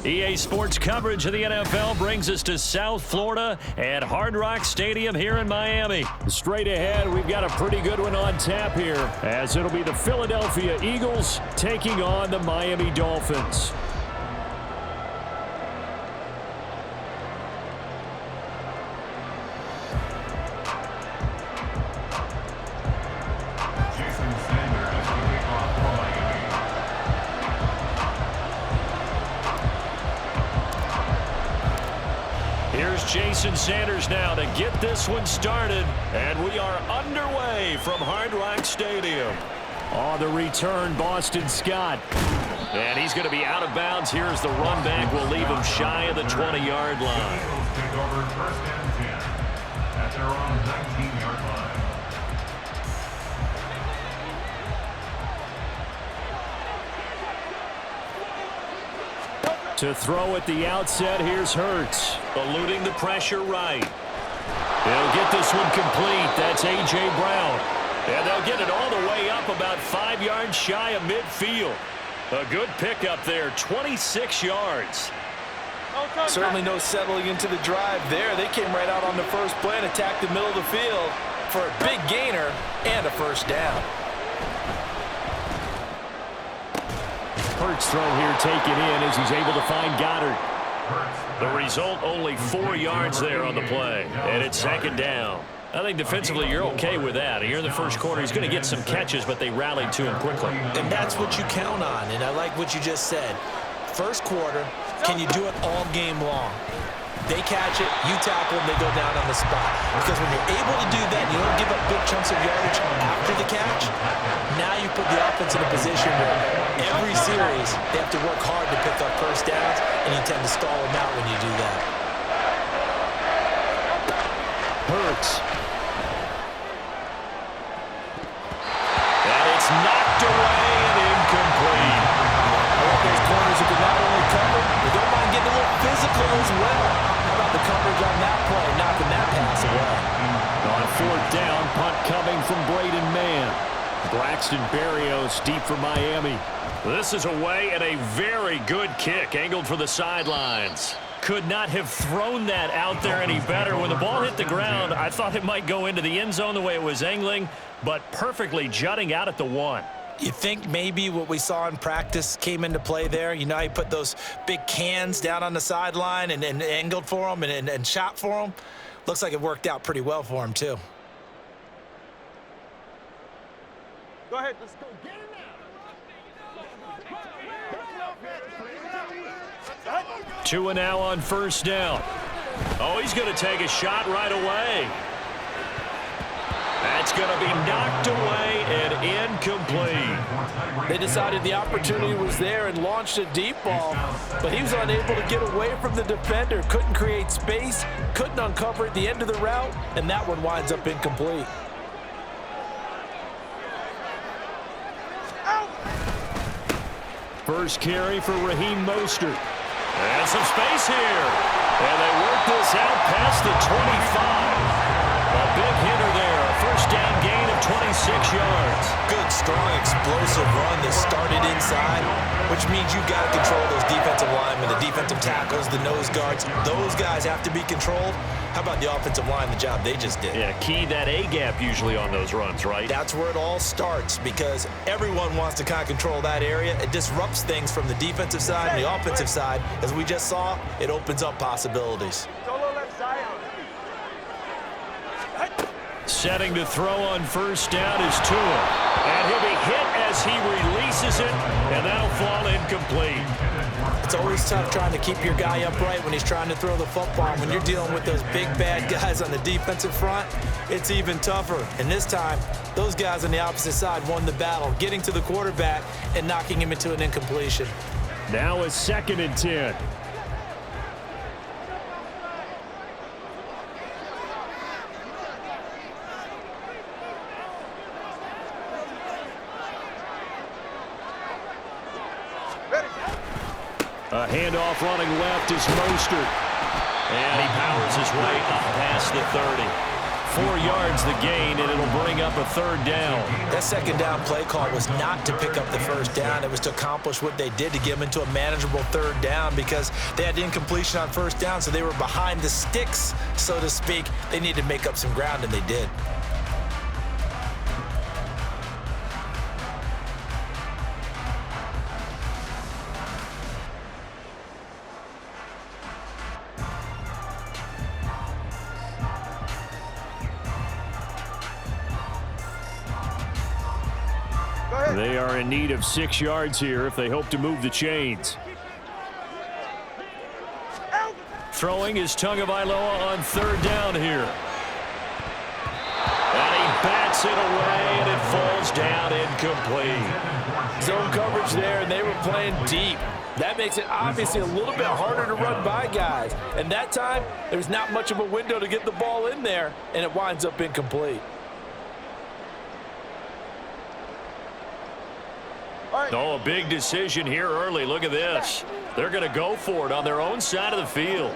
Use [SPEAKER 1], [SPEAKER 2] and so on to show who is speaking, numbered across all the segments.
[SPEAKER 1] EA Sports coverage of the NFL brings us to South Florida at Hard Rock Stadium here in Miami. Straight ahead, we've got a pretty good one on tap here, as it'll be the Philadelphia Eagles taking on the Miami Dolphins. Jason Sanders now to get this one started, and we are underway from Hard Rock Stadium. On the return, Boston Scott. And he's going to be out of bounds. Here's the run back. Will leave him shy of the 20-yard line.
[SPEAKER 2] Take over first and 10 at their own 19-yard line.
[SPEAKER 1] To throw at the outset, here's Hurts. Eluding the pressure right. They'll get this one complete. That's A.J. Brown. And they'll get it all the way up about 5 yards shy of midfield. A good pickup there, 26 yards.
[SPEAKER 3] Certainly no settling into the drive there. They came right out on the first play and attacked the middle of the field for a big gainer and a first down.
[SPEAKER 1] Hurts throw here taken in as he's able to find Goddard. The result, only 4 yards there on the play, and it's second down. I think defensively you're okay with that. Here in the first quarter, he's going to get some catches, but they rallied to him quickly.
[SPEAKER 3] And that's what you count on, and I like what you just said. First quarter, can you do it all game long? They catch it, you tackle them, they go down on the spot. Because when you're able to do that, you don't give up big chunks of yardage after the catch. Now you put the offense in a position where every series they have to work hard to pick up first downs, and you tend to stall them out when you do that.
[SPEAKER 1] Hurts. And it's knocked away and incomplete.
[SPEAKER 3] Those corners who can not only cover, but don't mind getting a little physical as well. How about the coverage on that play, knocking that pass away?
[SPEAKER 1] On fourth down, punt coming from Braden Mann. Braxton Berrios deep for Miami. This is away and a very good kick, angled for the sidelines. Could not have thrown that out there any better. When the ball hit the ground, I thought it might go into the end zone the way it was angling, but perfectly jutting out at the 1.
[SPEAKER 3] You think maybe what we saw in practice came into play there? You know, he put those big cans down on the sideline and angled for them and shot for them. Looks like it worked out pretty well for him, too.
[SPEAKER 4] Go ahead. Let's go. Get it now.
[SPEAKER 1] 2 and now on first down. Oh, he's going to take a shot right away. That's going to be knocked away and incomplete.
[SPEAKER 3] They decided the opportunity was there and launched a deep ball, but he was unable to get away from the defender. Couldn't create space, couldn't uncover at the end of the route, and that one winds up incomplete.
[SPEAKER 1] First carry for Raheem Mostert. And some space here. And they work this out past the 25. A big hitter there. A first down gain of 26 yards.
[SPEAKER 3] Good, strong, explosive run that started inside, which means you've got to control those defensive linemen, the defensive tackles, the nose guards. Those guys have to be controlled. How about the offensive line, the job they just did?
[SPEAKER 1] Yeah, key that A-gap usually on those runs, right?
[SPEAKER 3] That's where it all starts, because everyone wants to kind of control that area. It disrupts things from the defensive side and the offensive side. As we just saw, it opens up possibilities.
[SPEAKER 4] Solo left side.
[SPEAKER 1] Setting to throw on first down is Tua. And he'll be hit as he releases it, and that'll fall incomplete.
[SPEAKER 3] It's always tough trying to keep your guy upright when he's trying to throw the football. When you're dealing with those big, bad guys on the defensive front, it's even tougher. And this time, those guys on the opposite side won the battle, getting to the quarterback and knocking him into an incompletion.
[SPEAKER 1] Now a 2nd and 10. A handoff running left is Mostert. And he powers his way up past the 30. 4 yards the gain, and it'll bring up a 3rd down.
[SPEAKER 3] That 2nd down play call was not to pick up the 1st down. It was to accomplish what they did, to get them into a manageable 3rd down, because they had incompletion on 1st down, so they were behind the sticks, so to speak. They needed to make up some ground, and they did.
[SPEAKER 1] They are in need of 6 yards here if they hope to move the chains. Throwing is Tagovailoa on 3rd down here. And he bats it away, and it falls down incomplete.
[SPEAKER 3] Zone coverage there, and they were playing deep. That makes it obviously a little bit harder to run by guys. And that time, there's not much of a window to get the ball in there, and it winds up incomplete.
[SPEAKER 1] Oh, a big decision here early. Look at this. They're going to go for it on their own side of the field.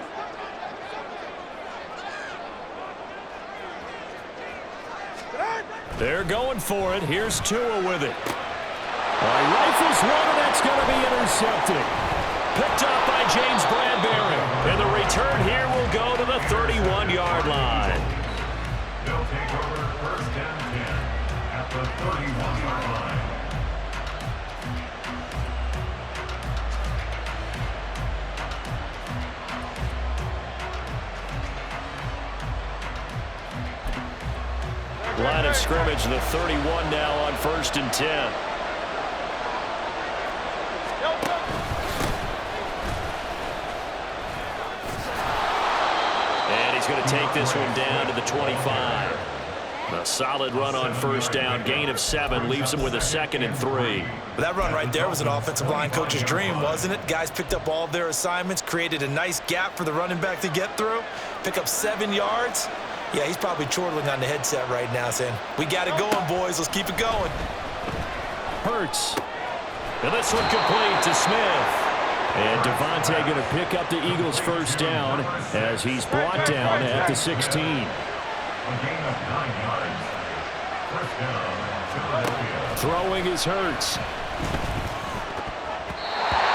[SPEAKER 1] They're going for it. Here's Tua with it. Rifles one, and that's going to be intercepted. Picked up by James Bradbury. And the return here will go to the 31-yard line.
[SPEAKER 2] They'll take over 1st and 10 at the 31-yard line.
[SPEAKER 1] Line of scrimmage, the 31 now on 1st and 10. And he's going to take this one down to the 25. A solid run on 1st down. Gain of 7 leaves him with a 2nd and 3.
[SPEAKER 3] That run right there was an offensive line coach's dream, wasn't it? Guys picked up all of their assignments, created a nice gap for the running back to get through, pick up 7 yards. Yeah, he's probably chortling on the headset right now saying, we got it going, boys. Let's keep it going.
[SPEAKER 1] Hurts. And this one complete to Smith. And Devontae going to pick up the Eagles' 1st down as he's brought down at the 16.
[SPEAKER 2] A gain of 9 yards. 1st down, Philadelphia.
[SPEAKER 1] Throwing is Hurts.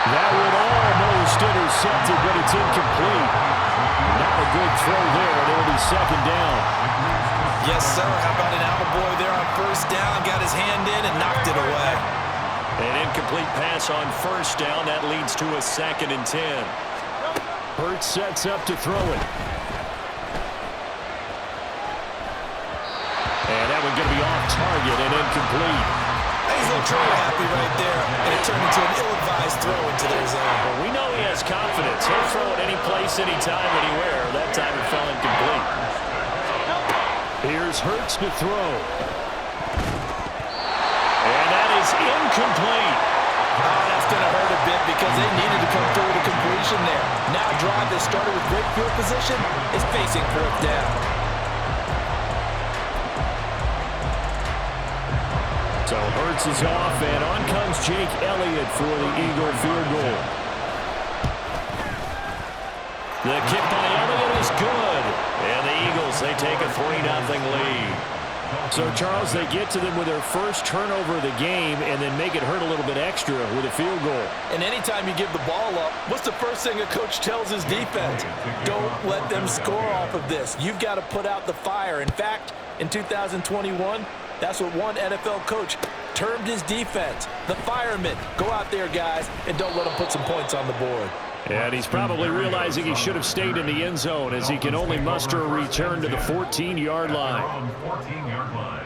[SPEAKER 1] That one almost intercepted, but it's incomplete. Not a good throw there, and it'll be 2nd down.
[SPEAKER 3] Yes, sir. How about an attaboy there on 1st down? Got his hand in and knocked it away.
[SPEAKER 1] An incomplete pass on 1st down. That leads to a 2nd and 10. Hurts sets up to throw it. And that one going to be off target and incomplete.
[SPEAKER 3] He's looking really happy right there, and it turned into an ill-advised throw into their zone.
[SPEAKER 1] Well, we know he has confidence. He'll throw it any place, anytime, anywhere. That time it fell incomplete. Here's Hurts to throw. And that is incomplete.
[SPEAKER 3] Oh, that's going to hurt a bit because they needed to come through with a completion there. Now a drive that started with great field position is facing 4th down.
[SPEAKER 1] So Hurts is off, and on comes Jake Elliott for the Eagle field goal. The kick by Elliott is good. And the Eagles, they take a 3-0 lead. So, Charles, they get to them with their first turnover of the game and then make it hurt a little bit extra with a field goal.
[SPEAKER 3] And anytime you give the ball up, what's the first thing a coach tells his defense? Don't let them score off of this. You've got to put out the fire. In fact, in 2021, that's what one NFL coach termed his defense. The firemen. Go out there, guys, and don't let them put some points on the board.
[SPEAKER 1] And he's probably realizing he should have stayed in the end zone as he can only muster a return to the 14-yard line.
[SPEAKER 2] 14-yard line.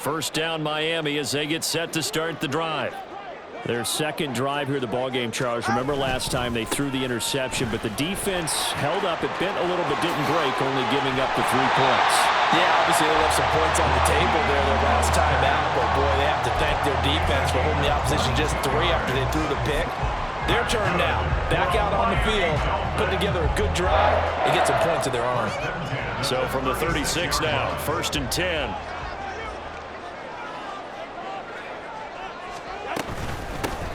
[SPEAKER 1] 1st down Miami as they get set to start the drive. Their 2nd drive here of the ballgame, Charles. Remember last time they threw the interception, but the defense held up. It bent a little but didn't break, only giving up the 3 points.
[SPEAKER 3] Yeah, obviously they left some points on the table there their last time out, but boy, they have to thank their defense for holding the opposition just 3 after they threw the pick. Their turn now. Back out on the field, put together a good drive, and get some points of their own.
[SPEAKER 1] So from the 36 now, 1st and 10.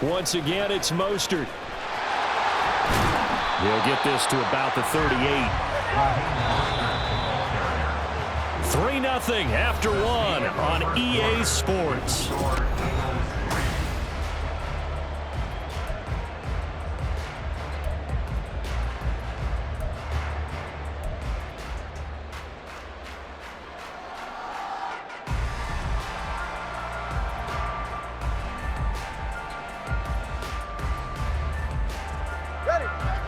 [SPEAKER 1] Once again, it's Mostert. He'll get this to about the 38. 3-0 after one on EA Sports.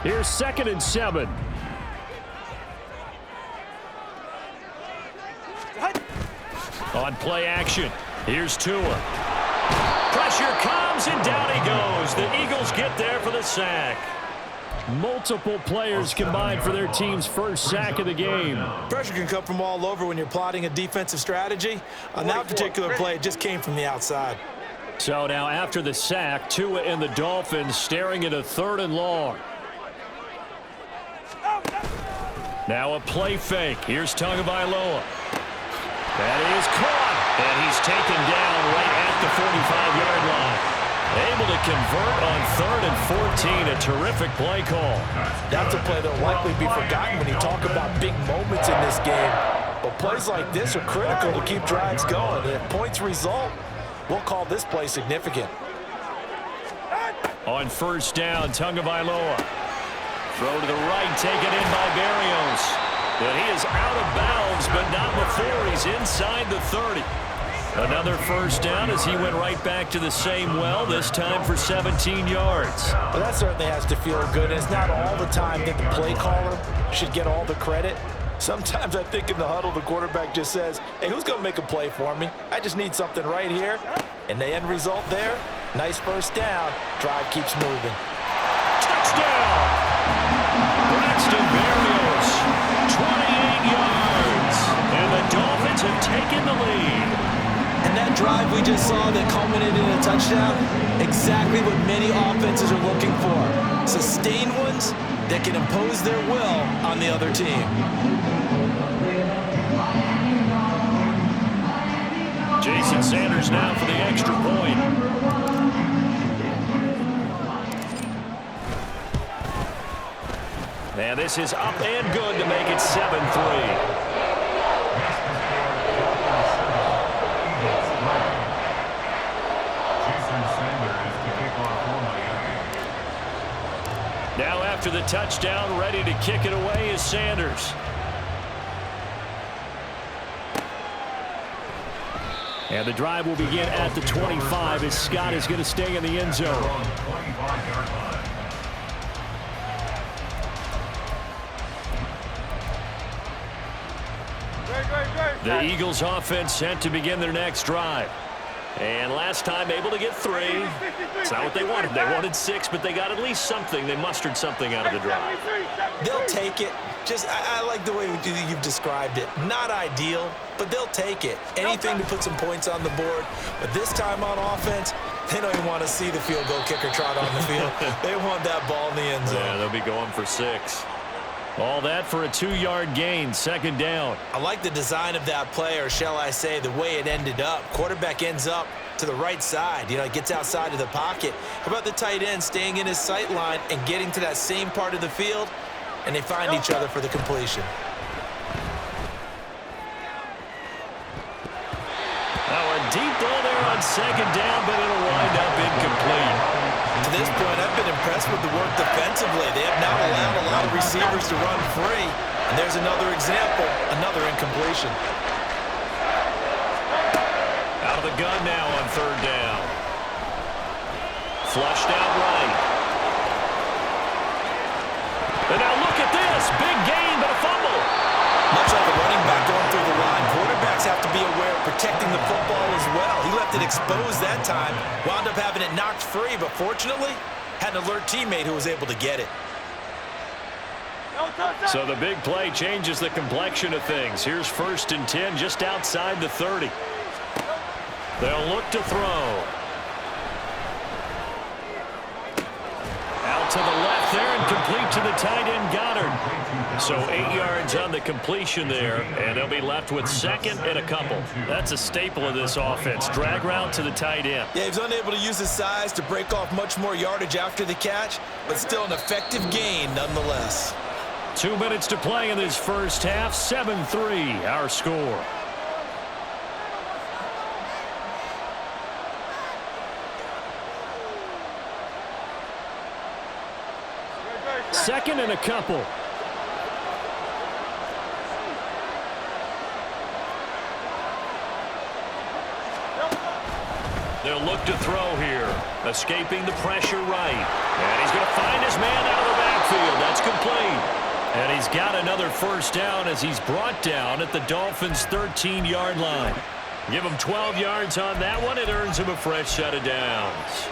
[SPEAKER 1] Here's 2nd and 7. On play action, here's Tua. Pressure comes, and down he goes. The Eagles get there for the sack. Multiple players combined for their team's first sack of the game.
[SPEAKER 3] Pressure can come from all over when you're plotting a defensive strategy. On that particular play, it just came from the outside.
[SPEAKER 1] So now after the sack, Tua and the Dolphins staring at a 3rd and long. Now a play fake. Here's Tagovailoa. That is caught, and he's taken down right at the 45-yard line. Able to convert on 3rd and 14. A terrific play call.
[SPEAKER 3] That's a play that will likely be forgotten when you talk about big moments in this game. But plays like this are critical to keep drives going. And if points result, we'll call this play significant.
[SPEAKER 1] On 1st down, Tagovailoa. Throw to the right, taken in by Berrios. And he is out of bounds, but not before he's inside the 30. Another 1st down as he went right back to the same well, this time for 17 yards.
[SPEAKER 3] Well, that certainly has to feel good. It's not all the time that the play caller should get all the credit. Sometimes I think in the huddle, the quarterback just says, hey, who's going to make a play for me? I just need something right here. And the end result there, nice 1st down. Drive keeps moving.
[SPEAKER 1] Touchdown! Braxton Berrios, 28 yards. And the Dolphins have taken the lead.
[SPEAKER 3] And that drive we just saw that culminated in a touchdown, exactly what many offenses are looking for. Sustained ones that can impose their will on the other team.
[SPEAKER 1] Jason Sanders now for the extra point. And this is up and good to make it 7-3. Now after the touchdown, ready to kick it away is Sanders. And the drive will begin at the 25 as Scott is going to stay in the end zone. The Eagles offense set to begin their next drive. And last time able to get 3. It's not what they wanted. They wanted 6, but they got at least something. They mustered something out of the drive.
[SPEAKER 3] They'll take it. Just, I like the way you've described it. Not ideal, but they'll take it. Anything to put some points on the board. But this time on offense, they don't even want to see the field goal kicker trot on the field. They want that ball in the end zone.
[SPEAKER 1] Yeah, they'll be going for 6. All that for a 2-yard gain, 2nd down.
[SPEAKER 3] I like the design of that play, or shall I say the way it ended up. Quarterback ends up to the right side. You know, it gets outside of the pocket. How about the tight end staying in his sight line and getting to that same part of the field, and they find each other for the completion.
[SPEAKER 1] Now a deep ball there on 2nd down, but it'll wind up incomplete.
[SPEAKER 3] To this point, I've been impressed with the work defensively. They have not allowed a lot of receivers to run free. And there's another example, another incompletion.
[SPEAKER 1] Out of the gun now on 3rd down. Flushed out right. And now look at this. Big gain, but a fumble.
[SPEAKER 3] Much like a running back going through the line, quarterbacks have to be aware of protecting the football as well. He left it exposed that time, wound up having it knocked free, but fortunately, had an alert teammate who was able to get it.
[SPEAKER 1] So the big play changes the complexion of things. Here's 1st and 10 just outside the 30. They'll look to throw. Out to the left there and complete to the tight end Goddard. So 8 yards on the completion there, and they'll be left with second and a couple. That's a staple of this offense. Drag route to the tight end.
[SPEAKER 3] Yeah, he was unable to use his size to break off much more yardage after the catch, but still an effective gain nonetheless.
[SPEAKER 1] 2 minutes to play in this first half. 7-3, our score. Second and a couple. They'll look to throw here. Escaping the pressure right. And he's going to find his man out of the backfield. That's complete. And he's got another first down as he's brought down at the Dolphins' 13-yard line. Give him 12 yards on that one. It earns him a fresh set of downs.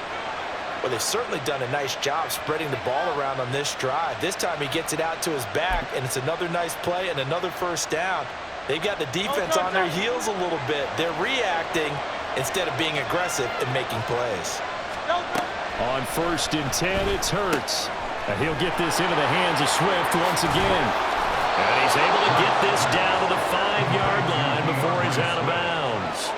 [SPEAKER 3] Well, they've certainly done a nice job spreading the ball around on this drive. This time he gets it out to his back, and it's another nice play and another first down. They've got the defense on their heels a little bit. They're reacting instead of being aggressive and making plays.
[SPEAKER 1] On 1st and 10, it's Hurts. And he'll get this into the hands of Swift once again. And he's able to get this down to the 5-yard line before he's out of bounds.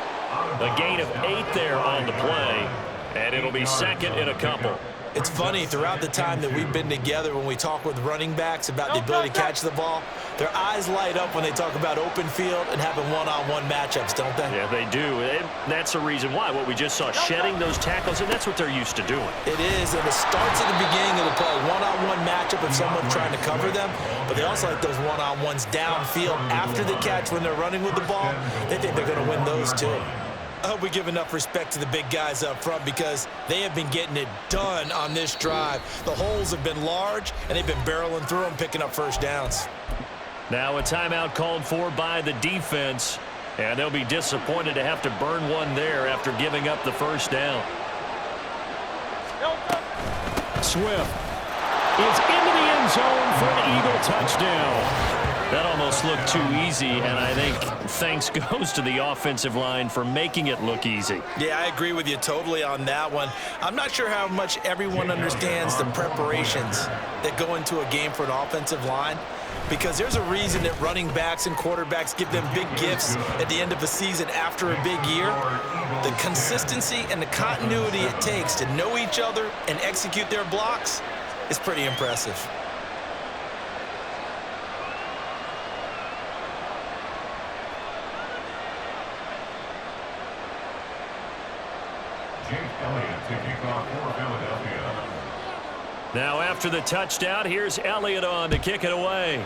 [SPEAKER 1] A gain of 8 there on the play. And it'll be second and a couple.
[SPEAKER 3] It's funny, throughout the time that we've been together, when we talk with running backs about the ability to catch the ball, their eyes light up when they talk about open field and having one-on-one matchups, don't they?
[SPEAKER 1] Yeah, they do. And that's the reason why. What we just saw, shedding those tackles, and that's what they're used to doing.
[SPEAKER 3] It is, and it starts at the beginning of the play. One-on-one matchup if someone's trying to cover them, but they also like those one-on-ones downfield after the catch when they're running with the ball. They think they're going to win those too. I hope we give enough respect to the big guys up front because they have been getting it done on this drive. The holes have been large, and they've been barreling through them, picking up first downs.
[SPEAKER 1] Now a timeout called for by the defense, and they'll be disappointed to have to burn one there after giving up the first down. Swift is into the end zone for an Eagle touchdown. That almost looked too easy, and I think thanks goes to the offensive line for making it look easy.
[SPEAKER 3] Yeah, I agree with you totally on that one. I'm not sure how much everyone understands the preparations that go into a game for an offensive line, because there's a reason that running backs and quarterbacks give them big gifts at the end of a season after a big year. The consistency and the continuity it takes to know each other and execute their blocks is pretty impressive.
[SPEAKER 1] Now after the touchdown, here's Elliott on to kick it away.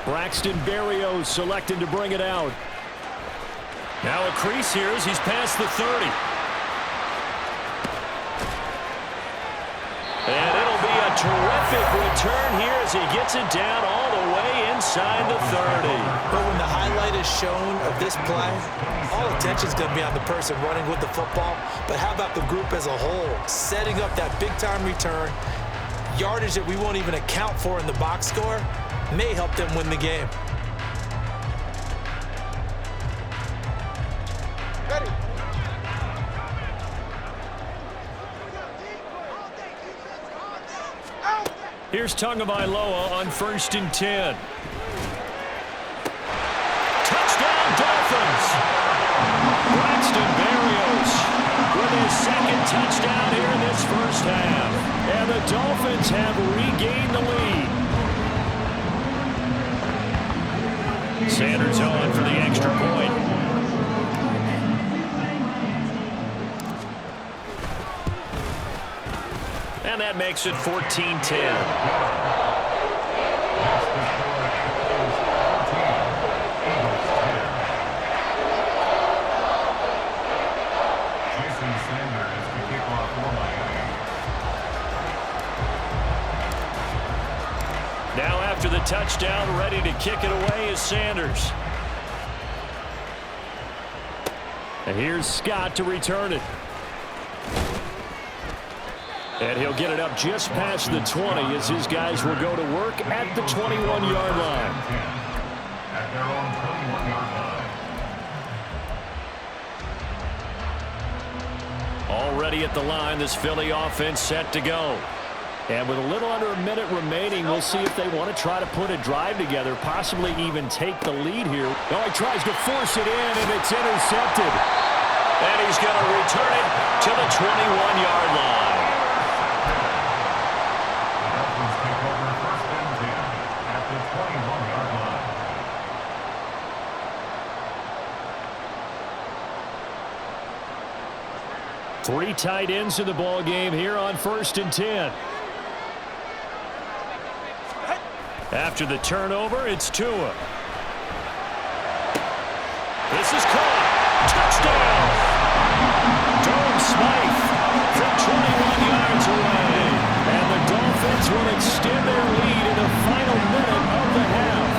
[SPEAKER 1] Braxton Berrios selected to bring it out. Now a crease here as he's past the 30. And it'll be a terrific return here as he gets it down all the way inside the 30.
[SPEAKER 3] But when the highlight is shown of this play, all attention is going to be on the person running with the football. But how about the group as a whole, setting up that big-time return, yardage that we won't even account for in the box score, may help them win the game.
[SPEAKER 4] Ready.
[SPEAKER 1] Here's Tagovailoa on 1st and 10. Touchdown, Dolphins! Braxton Berrios with his second touchdown here in this first half. And the Dolphins have regained the lead. Sanders on for the extra point. And that makes it 14-10. Now after the touchdown, ready to kick it away is Sanders. And here's Scott to return it. And he'll get it up just past the 20 as his guys will go to work at the 21-yard line.
[SPEAKER 2] At their own 21-yard line.
[SPEAKER 1] Already at the line, this Philly offense set to go. And with a little under a minute remaining, we'll see if they want to try to put a drive together, possibly even take the lead here. Oh, he tries to force it in, and it's intercepted. And he's going to return it to the 21-yard line.
[SPEAKER 2] Dolphins take over first and 10 at the 21-yard line.
[SPEAKER 1] Three tight ends in the ball game here on first and 10. After the turnover, it's Tua. This is caught. Touchdown! Durham Smythe from 21 yards away. And the Dolphins will extend their lead in the final minute of the half.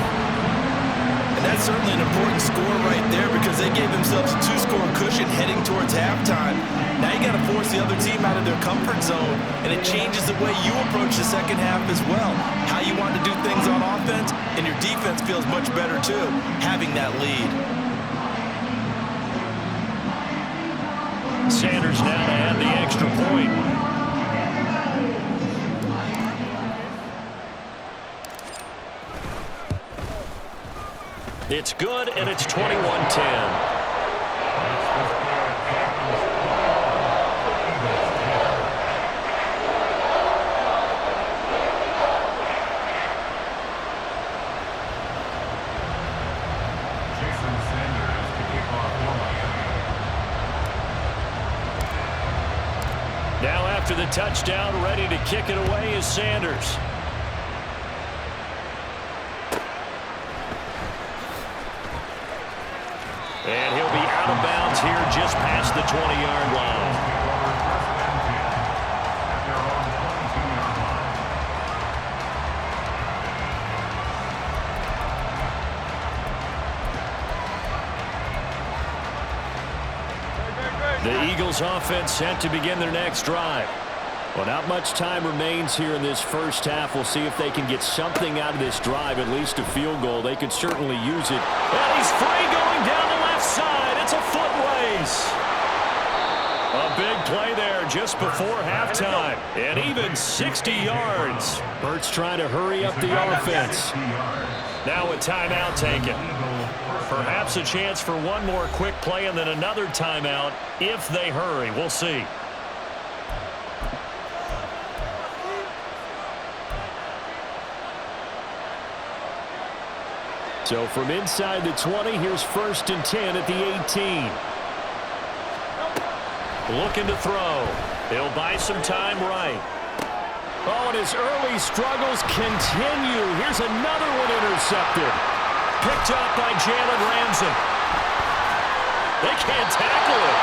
[SPEAKER 3] And that's certainly an important score right there because they gave themselves a two-score cushion heading towards halftime. Now you got to force the other team out of their comfort zone, and it changes the way you approach the second half as well. How you want to do things on offense, and your defense feels much better too, having that lead.
[SPEAKER 1] Sanders now to add the extra point. It's good, and it's 21-10. Now after the touchdown, ready to kick it away is Sanders. And he'll be out of bounds here just past the 20-yard line. The Eagles offense set to begin their next drive. Well, not much time remains here in this first half. We'll see if they can get something out of this drive, at least a field goal. They could certainly use it. And he's free going down the left side. It's a foot race. A big play there just before halftime. And even 60 yards. Burt's trying to hurry up the offense. Now a timeout taken. Perhaps a chance for one more quick play and then another timeout if they hurry. We'll see. So from inside the 20, here's first and 10 at the 18. Looking to throw. He'll buy some time right. Oh, and his early struggles continue. Here's another one intercepted. Picked up by Jalen Ramsey. They can't tackle it.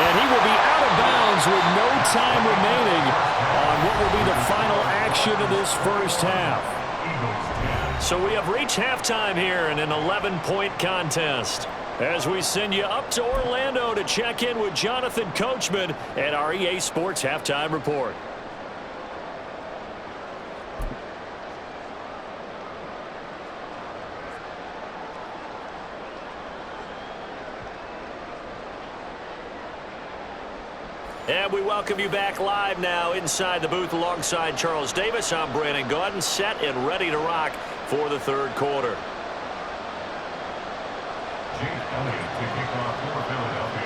[SPEAKER 1] And he will be out of bounds with no time remaining on what will be the final action of this first half. So we have reached halftime here in an 11-point contest. As we send you up to Orlando to check in with Jonathan Coachman at our EA Sports Halftime Report. And we welcome you back live now inside the booth alongside Charles Davis. I'm Brandon Gaudin, set and ready to rock for the third quarter.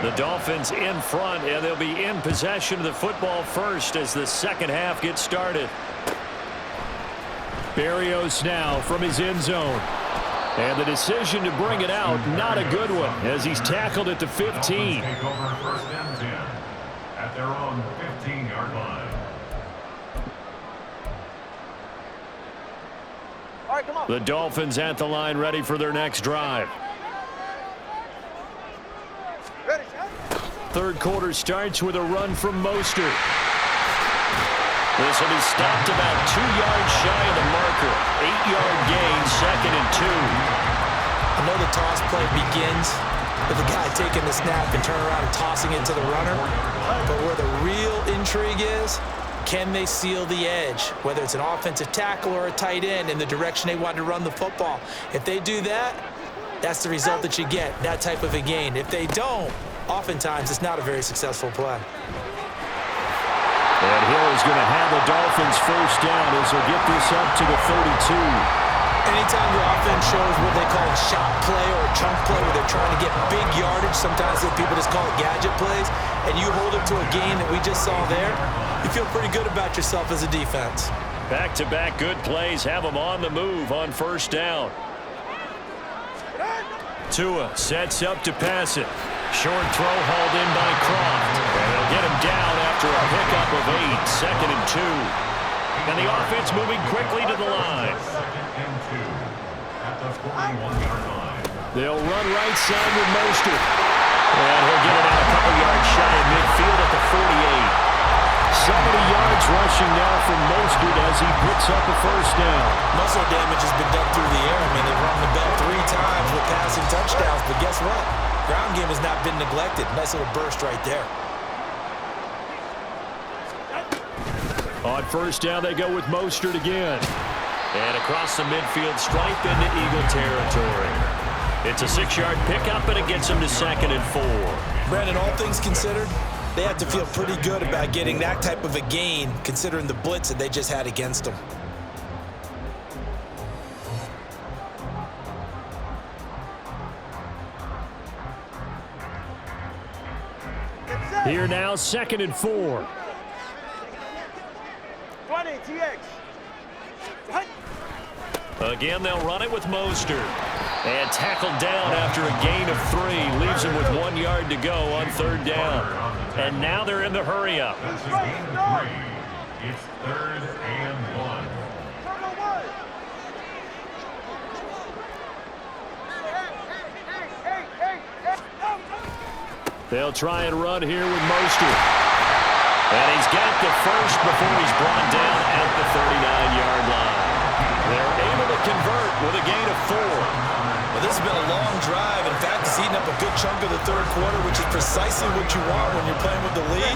[SPEAKER 1] The Dolphins in front, and they'll be in possession of the football first as the second half gets started. Berrios now from his end zone. And the decision to bring it out, not a good one, as he's tackled at the 15.
[SPEAKER 2] Take over first and 10 at their own 15-yard line.
[SPEAKER 4] All right, come on.
[SPEAKER 1] The Dolphins at the line, ready for their next drive.
[SPEAKER 4] Ready,
[SPEAKER 1] Third quarter starts with a run from Mostert. This will be stopped about 2 yards shy of the marker. 8-yard gain, second and 2.
[SPEAKER 3] I know the toss play begins with the guy taking the snap and turning around and tossing it to the runner. But where the real intrigue is, can they seal the edge, whether it's an offensive tackle or a tight end, in the direction they want to run the football? If they do that, that's the result that you get, that type of a gain. If they don't, oftentimes it's not a very successful play.
[SPEAKER 1] And he'll is going to have the Dolphins first down as they'll get this up to the 32.
[SPEAKER 3] Anytime your offense shows what they call shot play or a chunk play where they're trying to get big yardage, sometimes people just call it gadget plays, and you hold it to a gain that we just saw there, you feel pretty good about yourself as a defense.
[SPEAKER 1] Back-to-back good plays have them on the move on first down. Tua sets up to pass it. Short throw hauled in by Croft. And they'll get him down after a pickup of 8, 2nd and 2. And the offense moving quickly to the line.
[SPEAKER 2] 2nd and 2 at the 41-yard line.
[SPEAKER 1] They'll run right side with Mostert. And he'll get it out a couple yards shy of midfield at the 48. 70 yards rushing now from Mostert as he picks up a first down.
[SPEAKER 3] Muscle damage has been done through the air. I mean, they've run the bell 3 times with passing touchdowns, but guess what? Ground game has not been neglected. Nice little burst right there.
[SPEAKER 1] On first down, they go with Mostert again. And across the midfield stripe into Eagle territory. It's a 6-yard pickup, and it gets them to 2nd and 4.
[SPEAKER 3] Brandon, all things considered, they have to feel pretty good about getting that type of a gain, considering the blitz that they just had against them.
[SPEAKER 1] Here now, 2nd and 4.
[SPEAKER 4] 20, TX.
[SPEAKER 1] Again, they'll run it with Mostert. And tackled down after a gain of 3. Leaves him with 1 yard to go on 3rd down. And now they're in the hurry-up.
[SPEAKER 2] That's a gain of 3. It's 3rd and 1.
[SPEAKER 1] They'll try and run here with Mostert. And he's got the first before he's brought down at the 39-yard line. They're able to convert with a gain of 4.
[SPEAKER 3] Well, this has been a long drive. In fact, it's eaten up a good chunk of the 3rd quarter, which is precisely what you want when you're playing with the lead.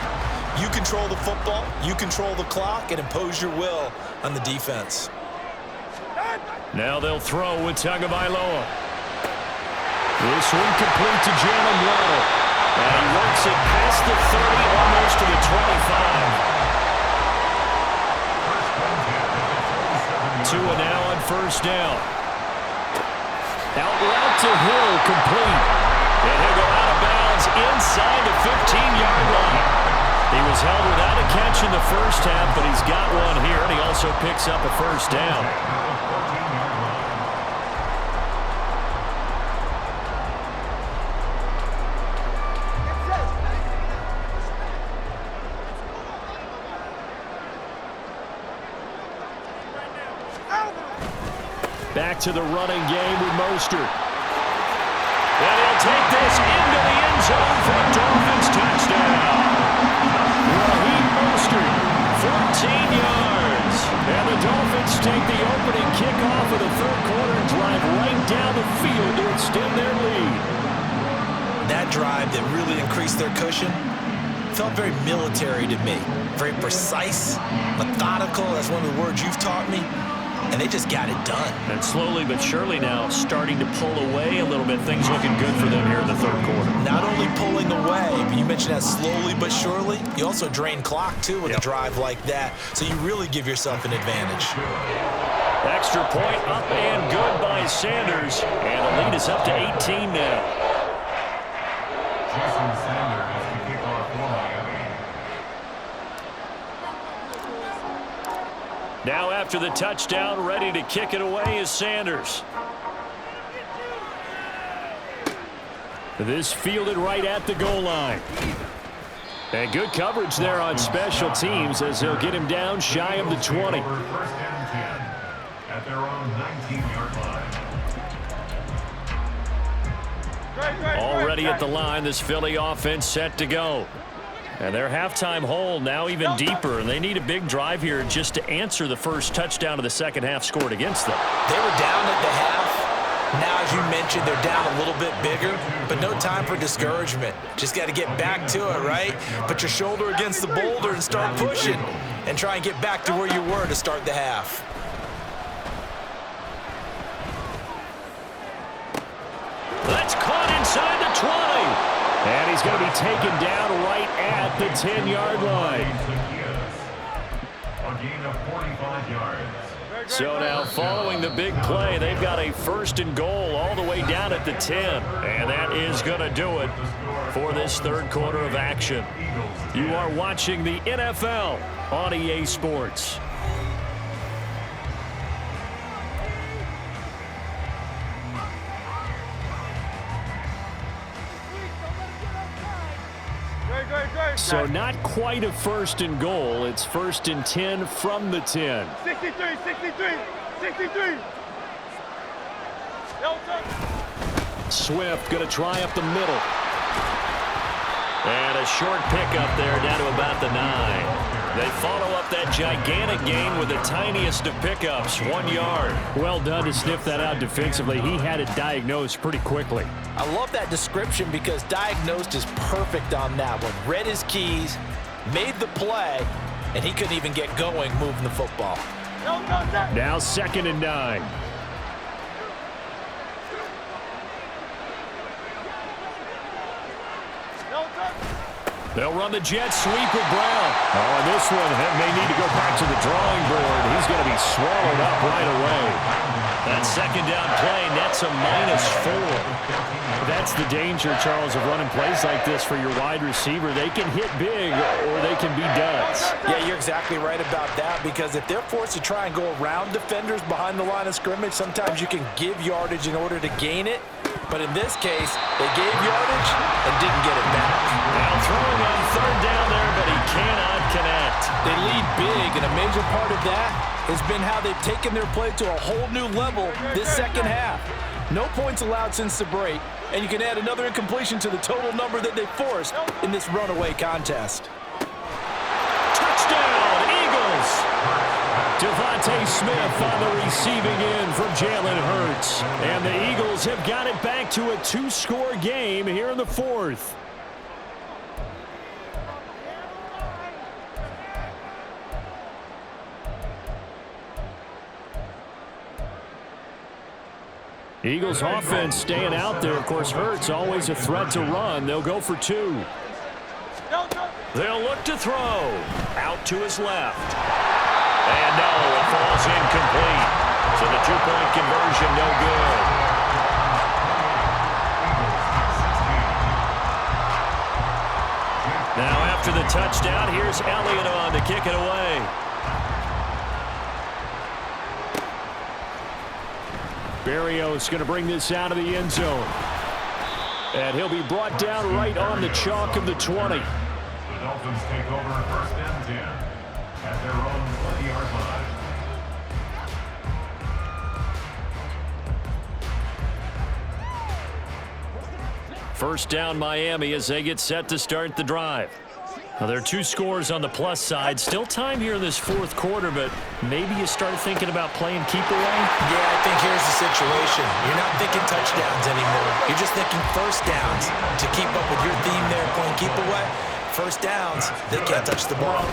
[SPEAKER 3] You control the football, you control the clock, and impose your will on the defense.
[SPEAKER 1] Now they'll throw with Tagovailoa. This one complete to Jalen Waddle. And he works it past the 30, almost to the 25. Tua now on first down. Out route to Hill, complete. And he'll go out of bounds inside the 15-yard line. He was held without a catch in the first half, but he's got one here, and he also picks up a first down. Back to the running game with Mostert. And he'll take this into the end zone for a Dolphins touchdown. Raheem Mostert, 14 yards. And the Dolphins take the opening kickoff of the 3rd quarter and drive right down the field to extend their lead.
[SPEAKER 3] That drive that really increased their cushion felt very military to me. Very precise, methodical. That's one of the words you've taught me. And they just got it done.
[SPEAKER 1] And slowly but surely now starting to pull away a little bit. Things looking good for them here in the 3rd quarter.
[SPEAKER 3] Not only pulling away, but you mentioned that slowly but surely. You also drain clock, too, with a drive like that. So you really give yourself an advantage.
[SPEAKER 1] Extra point up and good by Sanders. And the lead is up to 18 now.
[SPEAKER 2] Jason Sanders is the kickoff for Miami.
[SPEAKER 1] Now after the touchdown, ready to kick it away is Sanders. This fielded right at the goal line. And good coverage there on special teams as they'll get him down shy of the 20.
[SPEAKER 2] 1st and 10 at their own 19-yard line.
[SPEAKER 1] Already at the line, this Philly offense set to go. And their halftime hole now even deeper, and they need a big drive here just to answer the first touchdown of the second half scored against them.
[SPEAKER 3] They were down at the half. Now, as you mentioned, they're down a little bit bigger, but no time for discouragement. Just got to get back to it, right? Put your shoulder against the boulder and start pushing, and try and get back to where you were to start the half.
[SPEAKER 1] That's caught inside the 20. And he's going to be taken down right at the 10-yard line.
[SPEAKER 2] gain of 45 yards.
[SPEAKER 1] So now following the big play, they've got a 1st and goal all the way down at the 10. And that is going to do it for this third quarter of action. You are watching the NFL on EA Sports. So not quite a 1st and goal. It's 1st and 10 from the 10.
[SPEAKER 4] 63.
[SPEAKER 1] Swift going to try up the middle. And a short pickup there down to about the 9. They follow up that gigantic gain with the tiniest of pickups, 1 yard. Well done to sniff that out defensively. He had it diagnosed pretty quickly.
[SPEAKER 3] I love that description because diagnosed is perfect on that one. Read his keys, made the play, and he couldn't even get going moving the football.
[SPEAKER 1] Now 2nd and 9. They'll run the jet sweep with Brown. Oh, and this one may need to go back to the drawing board. He's going to be swallowed up right away. That 2nd down play nets a -4. That's the danger, Charles, of running plays like this for your wide receiver. They can hit big or they can be duds.
[SPEAKER 3] Yeah, you're exactly right about that because if they're forced to try and go around defenders behind the line of scrimmage, sometimes you can give yardage in order to gain it. But in this case, they gave yardage and didn't get it back.
[SPEAKER 1] Now throwing on 3rd down there, but he cannot connect.
[SPEAKER 3] They lead big, and a major part of that has been how they've taken their play to a whole new level this second half. No points allowed since the break, and you can add another incompletion to the total number that they forced in this runaway contest.
[SPEAKER 1] Touchdown, Eagles! Devontae Smith on the receiving end from Jalen Hurts. And the Eagles have got it back to a 2-score game here in the 4th. Eagles offense staying out there. Of course, Hurts always a threat to run. They'll go for 2. They'll look to throw. Out to his left. And no, it falls incomplete. So the 2-point conversion no good. Now after the touchdown, here's Elliott on to kick it away. Berrios going to bring this out of the end zone. And he'll be brought down right on the chalk of the 20.
[SPEAKER 2] The Dolphins take over 1st and 10 at their own 20-yard line.
[SPEAKER 1] First down Miami as they get set to start the drive. Now, there are 2 scores on the plus side. Still time here in this 4th quarter, but maybe you start thinking about playing keep away?
[SPEAKER 3] Yeah, I think here's the situation. You're not thinking touchdowns anymore. You're just thinking 1st downs to keep up with your theme there, playing keep away. 1st downs, they can't touch the ball.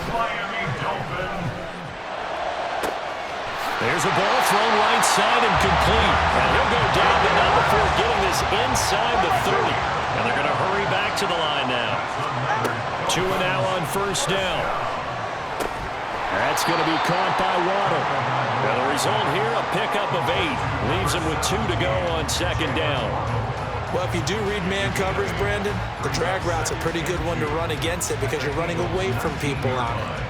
[SPEAKER 1] There's a ball thrown right side and complete. And he'll go down, but not before getting this inside the 30. And they're going to hurry back to the line now. 2 now on 1st down. That's going to be caught by Waddle. Now the result here, a pickup of 8. Leaves him with 2 to go on 2nd down.
[SPEAKER 3] Well, if you do read man coverage, Brandon, the drag route's a pretty good one to run against it because you're running away from people on it.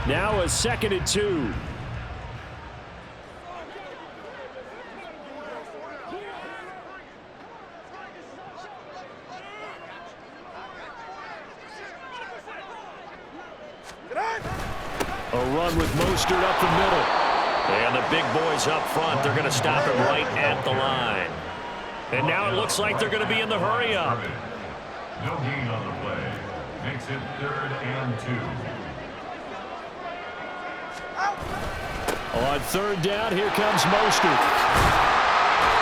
[SPEAKER 1] Now a 2nd and 2. A run with Mostert up the middle. And the big boys up front, they're going to stop him right at the line. And now it looks like they're going to be in the hurry-up.
[SPEAKER 2] No gain on the play. Makes it 3rd and 2.
[SPEAKER 1] On 3rd down, here comes Mostert.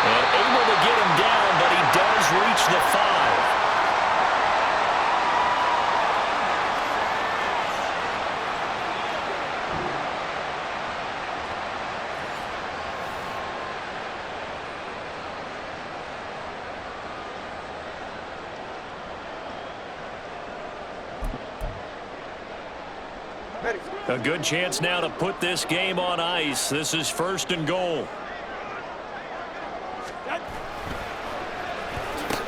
[SPEAKER 1] And able to get him down, but he does reach the 5. A good chance now to put this game on ice. This is 1st and goal.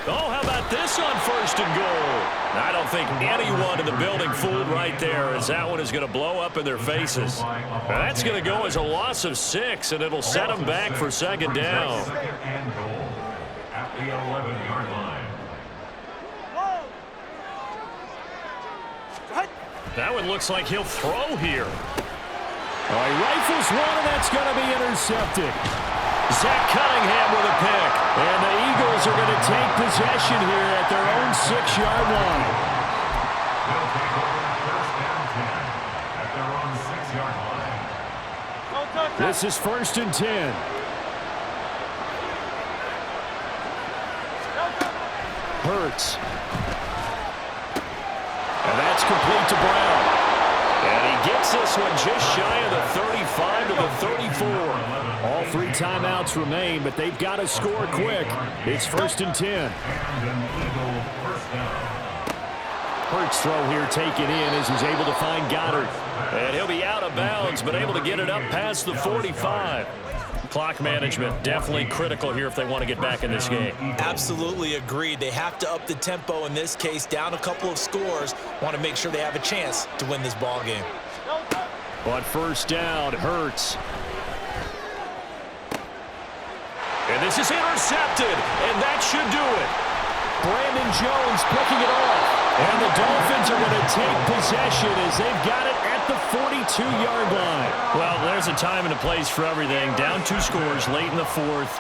[SPEAKER 1] Oh, how about this on 1st and goal? I don't think anyone in the building fooled right there, as that one is going to blow up in their faces. That's going to go as a loss of 6, and it'll set them back for 2nd down.
[SPEAKER 2] 2nd and goal at the 11-yard line.
[SPEAKER 1] That one looks like he'll throw here.
[SPEAKER 5] Oh, he rifles one, and that's going to be intercepted.
[SPEAKER 1] Zach Cunningham with a pick.
[SPEAKER 5] And the Eagles are going to take possession here at their own 6-yard line.
[SPEAKER 2] They'll take over 1st and 10 at their own 6-yard line.
[SPEAKER 5] This is 1st and 10. Hurts.
[SPEAKER 1] And that's complete to Brown. And he gets this one just shy of the 35 to the 34.
[SPEAKER 5] All 3 timeouts remain, but they've got to score quick. It's 1st and 10.
[SPEAKER 2] And an Eagle 1st down.
[SPEAKER 5] Hurts throw here taken in as he's able to find Goddard.
[SPEAKER 1] And he'll be out of bounds, but able to get it up past the 45. Clock management definitely critical here if they want to get back in this game.
[SPEAKER 3] Absolutely agreed. They have to up the tempo in this case, down a couple of scores. Want to make sure they have a chance to win this ball game.
[SPEAKER 5] On 1st down, Hurts.
[SPEAKER 1] And this is intercepted, and that should do it.
[SPEAKER 5] Brandon Jones picking it off. And the Dolphins are going to take possession as they've got it at the 42-yard line.
[SPEAKER 1] Well, there's a time and a place for everything. Down 2 scores late in the 4th.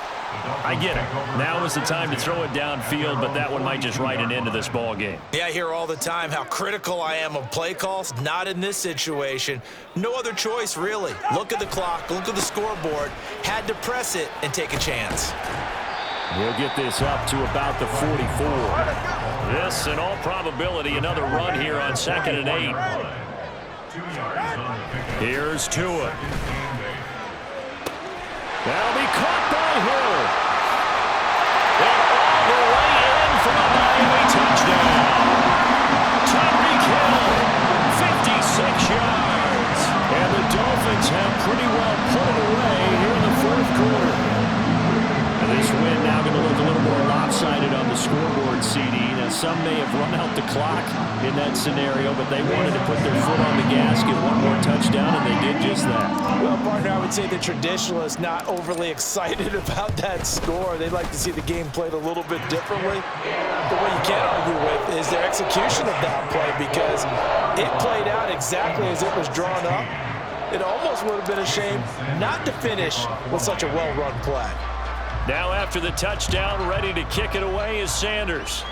[SPEAKER 1] I get it. Now is the time to throw it downfield, but that one might just write an end to this ball game.
[SPEAKER 3] Yeah, I hear all the time how critical I am of play calls. Not in this situation. No other choice, really. Look at the clock. Look at the scoreboard. Had to press it and take a chance.
[SPEAKER 5] We'll get this up to about the 44.
[SPEAKER 1] This, in all probability, another run here on 2nd and 8.
[SPEAKER 2] 2 yards on the pickup.
[SPEAKER 1] Here's Tua.
[SPEAKER 5] That'll be caught by Hill.
[SPEAKER 1] And all the way in for a Miami touchdown. Tyreek Hill, 56 yards.
[SPEAKER 5] And the Dolphins have pretty well put it away here in the 4th quarter. And this win now going to look a little more lopsided on the scoreboard, CD. Now, some may have run out the clock in that scenario, but they wanted to put their foot on the gas, get one more touchdown, and they did just that.
[SPEAKER 3] Well, partner, I would say the traditionalists not overly excited about that score. They'd like to see the game played a little bit differently. But what you can't argue with is their execution of that play, because it played out exactly as it was drawn up. It almost would have been a shame not to finish with such a well-run play.
[SPEAKER 1] Now after the touchdown, ready to kick it away is Sanders.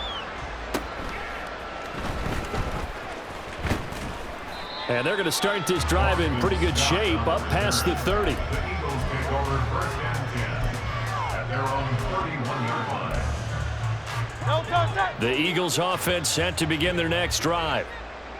[SPEAKER 5] And they're going to start this drive in pretty good shape, up past the 30.
[SPEAKER 2] The Eagles take over 1st and 10 at their own 31-yard line.
[SPEAKER 1] The Eagles offense set to begin their next drive.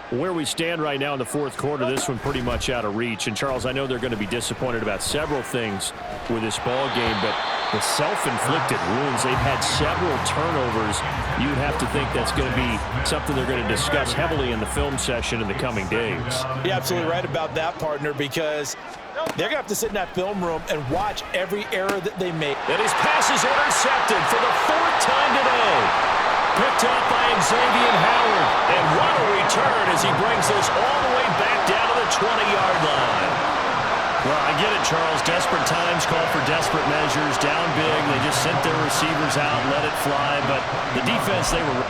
[SPEAKER 5] Where we stand right now in the 4th quarter, this one pretty much out of reach. And, Charles, I know they're going to be disappointed about several things with this ball game, but the self-inflicted wounds, they've had several turnovers. You'd have to think that's going to be something they're going to discuss heavily in the film session in the coming days.
[SPEAKER 3] You're absolutely right about that, partner, because they're going to have to sit in that film room and watch every error that they make.
[SPEAKER 1] And his pass is intercepted for the 4th time today. Picked up by Xavier Howard. And what a return as he brings this all the way back down to the 20-yard line. Well, I get it, Charles. Desperate times call for desperate measures. Down big. They just sent their receivers out, let it fly. But the defense, they were...